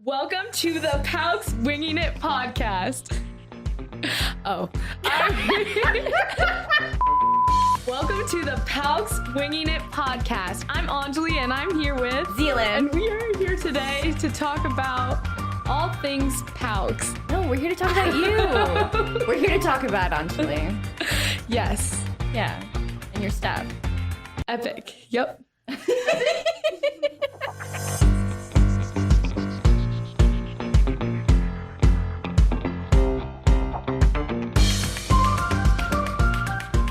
Welcome to the PALCS Winging It podcast. Welcome to the PALCS Winging It podcast. I'm Anjali and I'm here with Zealan. And we are here today to talk about all things PALCS. No, we're here to talk about you. We're here to talk about Anjali. Yes. Yeah. And your stuff. Epic. Yep.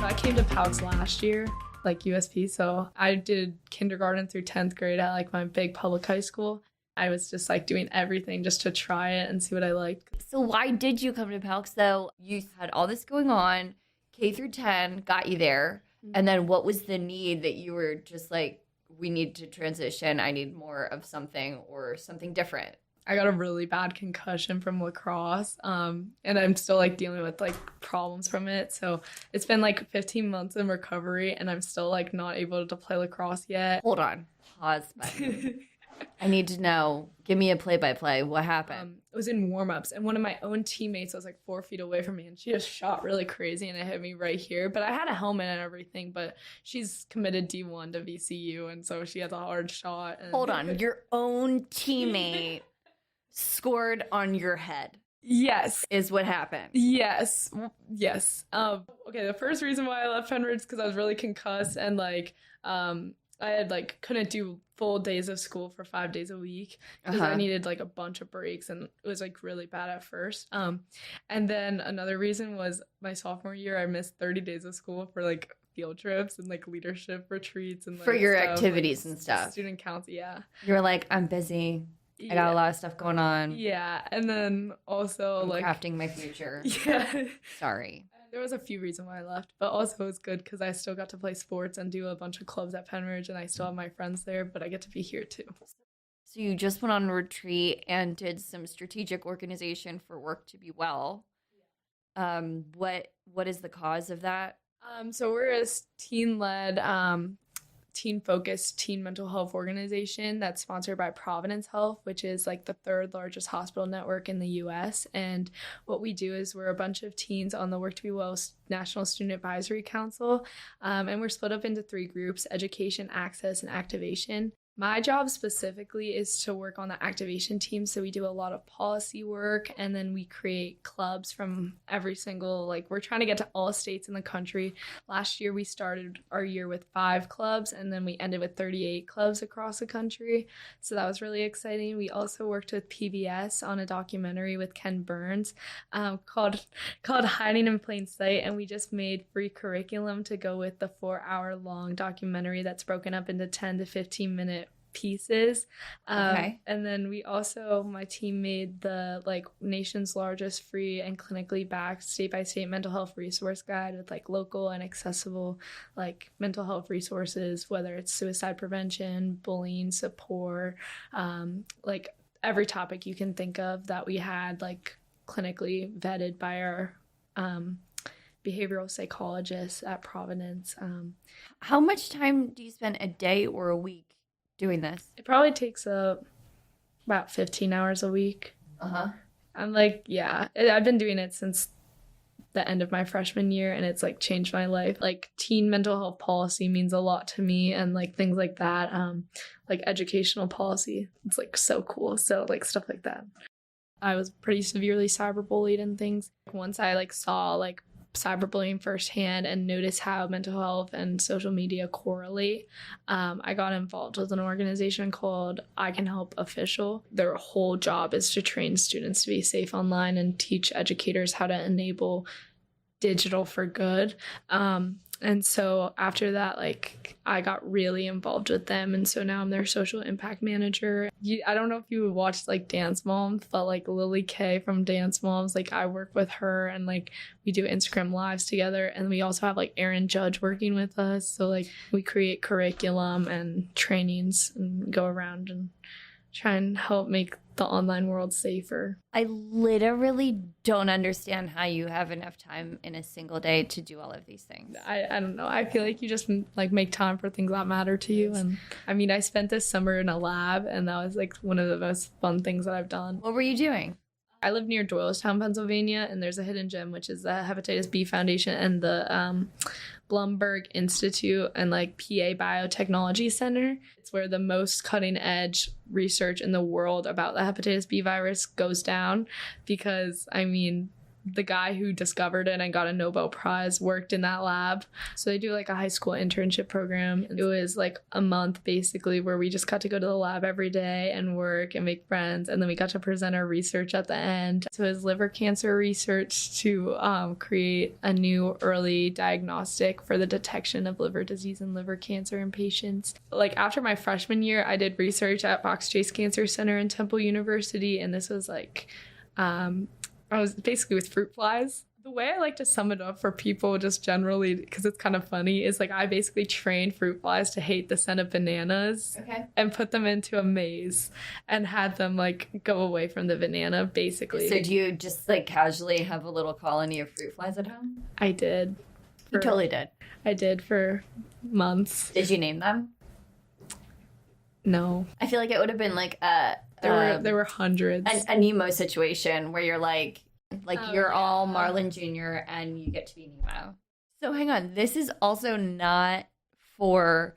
I came to PALCS last year, like USP, so I did kindergarten through 10th grade at like my big public high school. I was just like doing everything just to try it and see what I liked. So why did you come to PALCS though? You had all this going on, K through 10 got you there, and then what was the need that you were just like, we need to transition, I need more of something or something different? I got a really bad concussion from lacrosse, and I'm still like dealing with like problems from it. So it's been like 15 months in recovery, and I'm still like not able to play lacrosse yet. Hold on, pause button. I need to know. Give me a play-by-play. What happened? It was in warm-ups, and one of my own teammates was like 4 feet away from me, and she just shot really crazy, and it hit me right here. But I had a helmet and everything, but she's committed D1 to VCU, and so she has a hard shot. And... Hold on. Your own teammate scored on your head. Yes. Is what happened. Yes. Okay, the first reason why I left Penridge is because I was really concussed, and like I had like couldn't do full days of school for 5 days a week because I needed like a bunch of breaks, and it was like really bad at first. And then another reason was my sophomore year I missed 30 days of school for like field trips and like leadership retreats and like, for your stuff, activities like, and stuff. Student council, yeah. You were like, I'm busy. I got a lot of stuff going on. Yeah, and then also I'm like crafting my future. Yeah. Sorry. There was a few reasons why I left, but also it was good because I still got to play sports and do a bunch of clubs at Penridge, and I still have my friends there, but I get to be here too. So you just went on a retreat and did some strategic organization for Work to Be Well. What is the cause of that? So we're a teen-led, teen-focused teen mental health organization that's sponsored by Providence Health, which is like the third largest hospital network in the U.S. And what we do is we're a bunch of teens on the Work to Be Well National Student Advisory Council, and we're split up into 3 groups: education, access, and activation. My job specifically is to work on the activation team, so we do a lot of policy work, and then we create clubs from every single, like we're trying to get to all states in the country. Last year we started our year with 5 clubs, and then we ended with 38 clubs across the country, so that was really exciting. We also worked with PBS on a documentary with Ken Burns called Hiding in Plain Sight, and we just made free curriculum to go with the 4-hour-long documentary that's broken up into 10 to 15-minute pieces. Okay. And then we also, my team made the like nation's largest free and clinically backed state-by-state mental health resource guide with like local and accessible like mental health resources, whether it's suicide prevention, bullying support, like every topic you can think of that we had like clinically vetted by our behavioral psychologists at Providence. How much time do you spend a day or a week doing this? It probably takes about 15 hours a week. I'm like, yeah, I've been doing it since the end of my freshman year, and it's like changed my life. Like teen mental health policy means a lot to me, and like things like that, like educational policy, it's like so cool. So like stuff like that. I was pretty severely cyberbullied and things. Once I like saw like cyberbullying firsthand and notice how mental health and social media correlate, I got involved with an organization called I Can Help Official. Their whole job is to train students to be safe online and teach educators how to enable digital for good. And so after that, like I got really involved with them, and so now I'm their social impact manager. I don't know if you watched like Dance Moms, but like Lily Kay from Dance Moms, like I work with her, and like we do Instagram lives together, and we also have like Aaron Judge working with us. So like we create curriculum and trainings and go around and try and help make the online world safer. I literally don't understand how you have enough time in a single day to do all of these things. I don't know. I feel like you just like make time for things that matter to you. And I mean, I spent this summer in a lab, and that was like one of the most fun things that I've done. What were you doing? I live near Doylestown, Pennsylvania, and there's a hidden gem, which is the Hepatitis B Foundation and the Blumberg Institute and like PA Biotechnology Center. It's where the most cutting edge research in the world about the hepatitis B virus goes down, because I mean, the guy who discovered it and got a Nobel Prize worked in that lab. So they do like a high school internship program. It was like a month basically where we just got to go to the lab every day and work and make friends. And then we got to present our research at the end. So it was liver cancer research to create a new early diagnostic for the detection of liver disease and liver cancer in patients. Like after my freshman year, I did research at Fox Chase Cancer Center in Temple University. And this was like, I was basically with fruit flies. The way I like to sum it up for people just generally, because it's kind of funny, is like I basically trained fruit flies to hate the scent of bananas and put them into a maze and had them like go away from the banana, basically. So do you just like casually have a little colony of fruit flies at home? I did. You totally did. I did for months. Did you name them? No. I feel like it would have been like a... There were hundreds. A Nemo situation where you're like you're all Marlin Jr. and you get to be Nemo. So hang on, this is also not for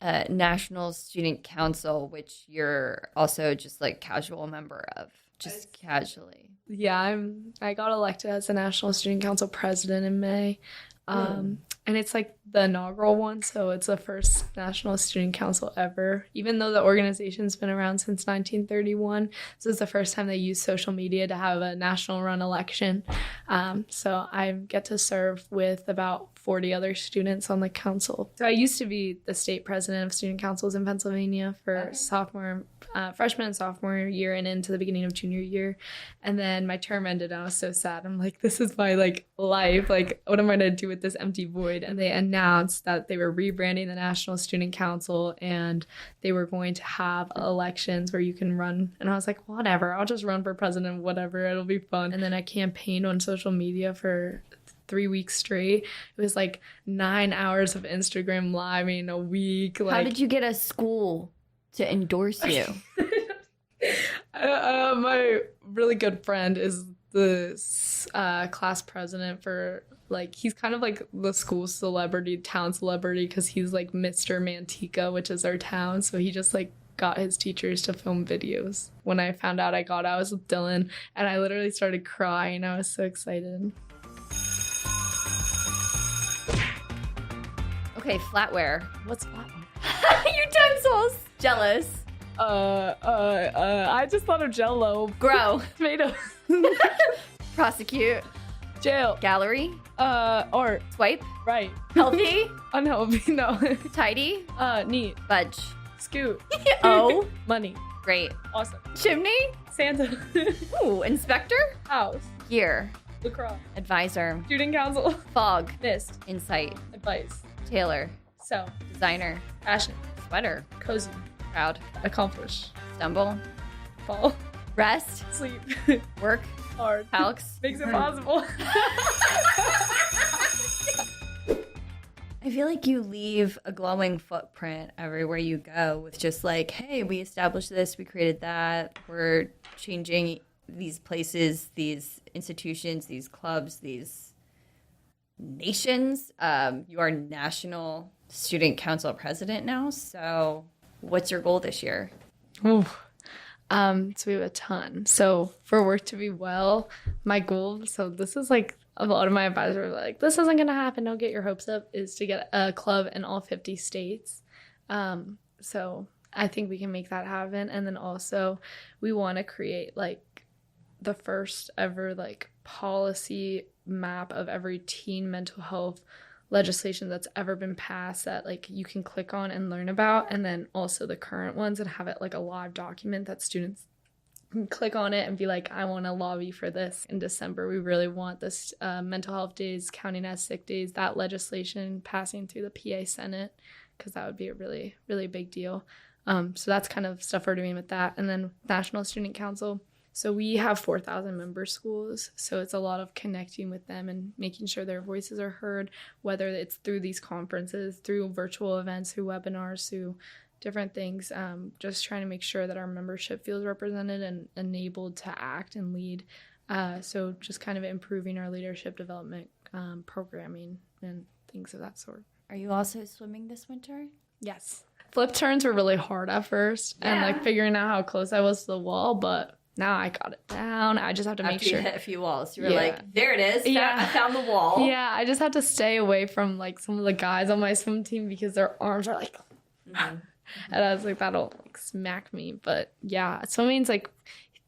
National Student Council, which you're also just like casual member of, just casually. Yeah, I got elected as the National Student Council president in May. And it's like the inaugural one, so it's the first National Student Council ever. Even though the organization's been around since 1931, this is the first time they used social media to have a national run election. So I get to serve with about 40 other students on the council. So I used to be the state president of student councils in Pennsylvania for freshman and sophomore year and into the beginning of junior year. And then my term ended and I was so sad. I'm like, this is my like life. Like, what am I going to do with this empty void? And they announced that they were rebranding the National Student Council and they were going to have elections where you can run. And I was like, whatever, I'll just run for president, whatever, it'll be fun. And then I campaigned on social media for 3 weeks straight. It was like 9 hours of Instagram living a week. Like, how did you get a school to endorse you? My really good friend is the class president for, like, he's kind of like the school celebrity, town celebrity, because he's like Mr. Manteca, which is our town. So he just like got his teachers to film videos. When I found out I was with Dylan, and I literally started crying. I was so excited. Okay, flatware. What's flatware? Utensils. Jealous. I just thought of Jell-O. Grow. Tomato. Prosecute. Jail. Gallery. Art. Swipe. Right. Healthy. Unhealthy. No. Tidy. Neat. Budge. Scoot. Oh. Money. Great. Awesome. Chimney. Santa. Ooh. Inspector. House. Gear. Lacrosse. Advisor. Student council. Fog. Mist. Insight. Advice. Tailor. So. Designer. Passion. Sweater. Cozy. Proud. Accomplish. Stumble. Fall. Rest. Sleep. Work. Hard. PALCS. Makes it possible. I feel like you leave a glowing footprint everywhere you go with just like, hey, we established this, we created that, we're changing these places, these institutions, these clubs, these nations. You are National Student Council president now. So what's your goal this year? Ooh. So we have a ton. So for work to be well, my goal, so this is like a lot of my advisors are like, this isn't going to happen, don't get your hopes up, is to get a club in all 50 states. So I think we can make that happen. And then also we want to create like the first ever like policy map of every teen mental health legislation that's ever been passed that like you can click on and learn about, and then also the current ones, and have it like a live document that students can click on it and be like, I want to lobby for this. In December, we really want this mental health days counting as sick days, that legislation passing through the PA Senate, because that would be a really, really big deal. So that's kind of stuff we're doing with that. And then National Student Council. So we have 4,000 member schools. So it's a lot of connecting with them and making sure their voices are heard, whether it's through these conferences, through virtual events, through webinars, through different things. Just trying to make sure that our membership feels represented and enabled to act and lead. So just kind of improving our leadership development programming and things of that sort. Are you also swimming this winter? Yes. Flip turns were really hard at first and like figuring out how close I was to the wall, but now I got it down. I just have to make sure. You hit a few walls. You were like, there it is. I found the wall. Yeah, I just have to stay away from like some of the guys on my swim team because their arms are like, and I was like, that'll like smack me. But yeah, swimming's like,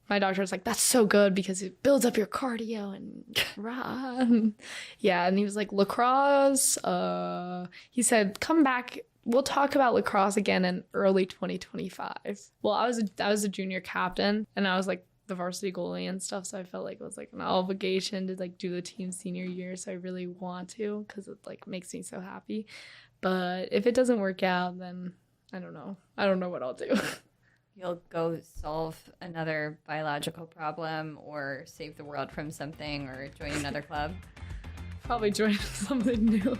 my doctor's like, that's so good because it builds up your cardio and run. Yeah, and he was like, lacrosse. He said, come back. We'll talk about lacrosse again in early 2025. Well, I was a junior captain and I was like the varsity goalie and stuff. So I felt like it was like an obligation to like do the team senior year. So I really want to because it like makes me so happy. But if it doesn't work out, then I don't know. I don't know what I'll do. You'll go solve another biological problem or save the world from something or join another club? Probably join something new.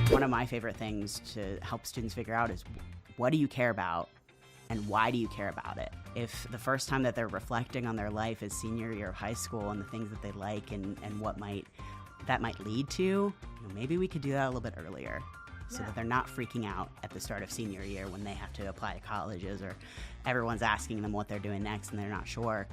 One of my favorite things to help students figure out is what do you care about and why do you care about it? If the first time that they're reflecting on their life is senior year of high school and the things that they like and what that might lead to, maybe we could do that a little bit earlier so that they're not freaking out at the start of senior year when they have to apply to colleges or everyone's asking them what they're doing next and they're not sure.